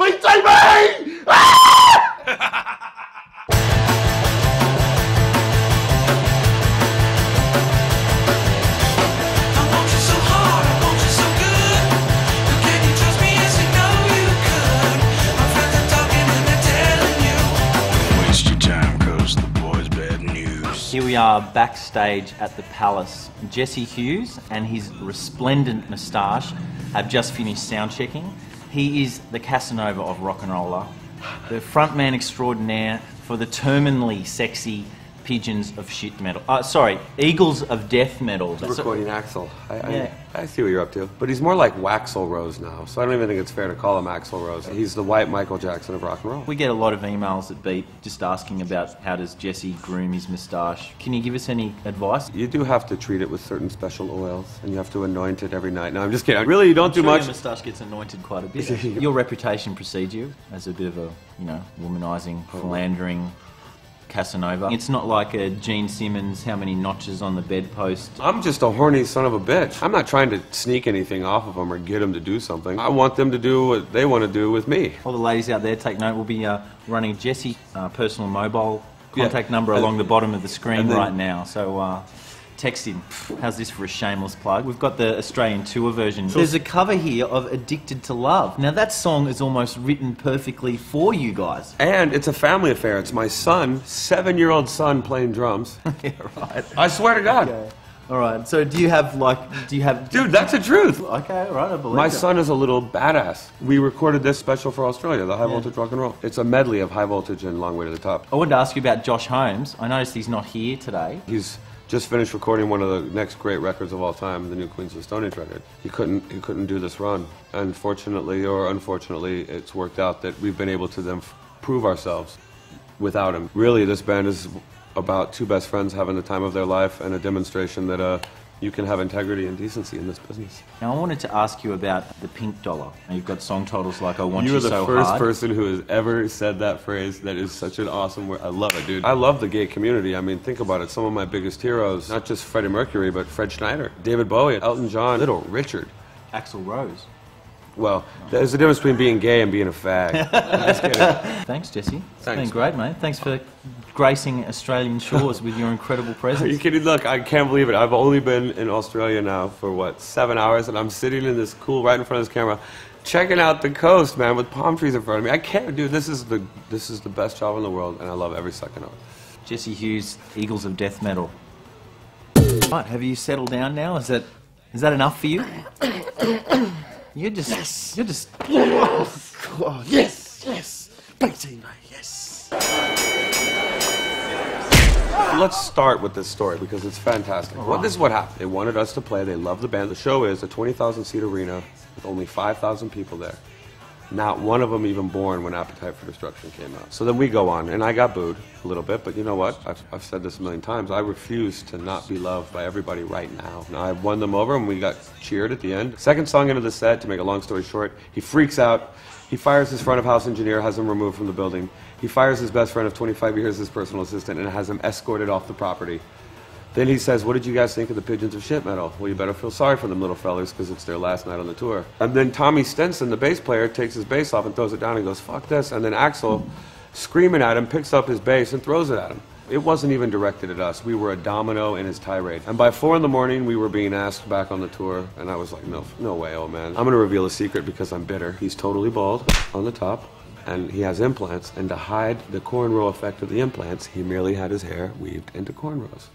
Sweet Jamie! Ah! Here we are backstage at the Palace. Jesse Hughes and his resplendent moustache have just finished sound checking. He is the Casanova of rock and roller, the frontman extraordinaire for the terminally sexy Pigeons of shit metal. Eagles of death metal. That's recording Axl. I see what you're up to. But he's more like Waxl Rose now, so I don't even think it's fair to call him Axl Rose. He's the white Michael Jackson of rock and roll. We get a lot of emails at Beat just asking about how does Jesse groom his moustache. Can you give us any advice? You do have to treat it with certain special oils, and you have to anoint it every night. No, I'm just kidding. Really, you don't do much. Your moustache gets anointed quite a bit. Your reputation precedes you as a bit of a, womanizing, philandering Casanova. It's not like a Gene Simmons, how many notches on the bedpost. I'm just a horny son of a bitch. I'm not trying to sneak anything off of them or get them to do something. I want them to do what they want to do with me. All the ladies out there, take note. We'll be running Jesse personal mobile contact number along the bottom of the screen right now. So text him. How's this for a shameless plug? We've got the Australian tour version. There's a cover here of Addicted to Love. Now that song is almost written perfectly for you guys. And it's a family affair. It's my son, 7-year-old son, playing drums. Yeah, right. I swear to God. Okay. All right. So do you have? Dude, that's the truth. Okay, all right, I believe My it. son is a little badass. We recorded this special for Australia, the High Voltage Rock and Roll. It's a medley of High Voltage and Long Way to the Top. I wanted to ask you about Josh Holmes. I noticed he's not here today. He's just finished recording one of the next great records of all time, the new Queens of the Stone Age record. He couldn't do this run. And fortunately or unfortunately, it's worked out that we've been able to then prove ourselves without him. Really, this band is about two best friends having the time of their life and a demonstration that you can have integrity and decency in this business. Now, I wanted to ask you about the Pink Dollar. Now, you've got song titles like I Want You So Hard. You are the first person who has ever said that phrase. That is such an awesome word. I love it, dude. I love the gay community. I mean, think about it. Some of my biggest heroes, not just Freddie Mercury, but Fred Schneider, David Bowie, Elton John, Little Richard. Axl Rose. Well, there's a difference between being gay and being a fag. I'm just kidding. Thanks, Jesse. It's Thanks, been great, mate. Thanks for gracing Australian shores with your incredible presence. Are you kidding? Look, I can't believe it. I've only been in Australia now for, 7 hours, and I'm sitting in this right in front of this camera, checking out the coast, man, with palm trees in front of me. I can't, dude, this is the best job in the world, and I love every second of it. Jesse Hughes, Eagles of Death Metal. Right, have you settled down now? Is that enough for you? You're just... Oh, yes. Beatty, yes. Let's start with this story because it's fantastic. Well, this is what happened. They wanted us to play. They loved the band. The show is a 20,000-seat arena with only 5,000 people there. Not one of them even born when Appetite for Destruction came out. So then we go on, and I got booed a little bit, but you know what? I've said this a million times. I refuse to not be loved by everybody right now. And I won them over, and we got cheered at the end. Second song into the set, to make a long story short, he freaks out. He fires his front-of-house engineer, has him removed from the building. He fires his best friend of 25 years, his personal assistant, and has him escorted off the property. Then he says, what did you guys think of the Pigeons of Shit Metal? Well, you better feel sorry for them little fellers because it's their last night on the tour. And then Tommy Stenson, the bass player, takes his bass off and throws it down and goes, fuck this. And then Axl, screaming at him, picks up his bass and throws it at him. It wasn't even directed at us. We were a domino in his tirade. And by 4 in the morning, we were being asked back on the tour. And I was like, no way, old man. I'm going to reveal a secret because I'm bitter. He's totally bald on the top. And he has implants, and to hide the cornrow effect of the implants, he merely had his hair weaved into cornrows.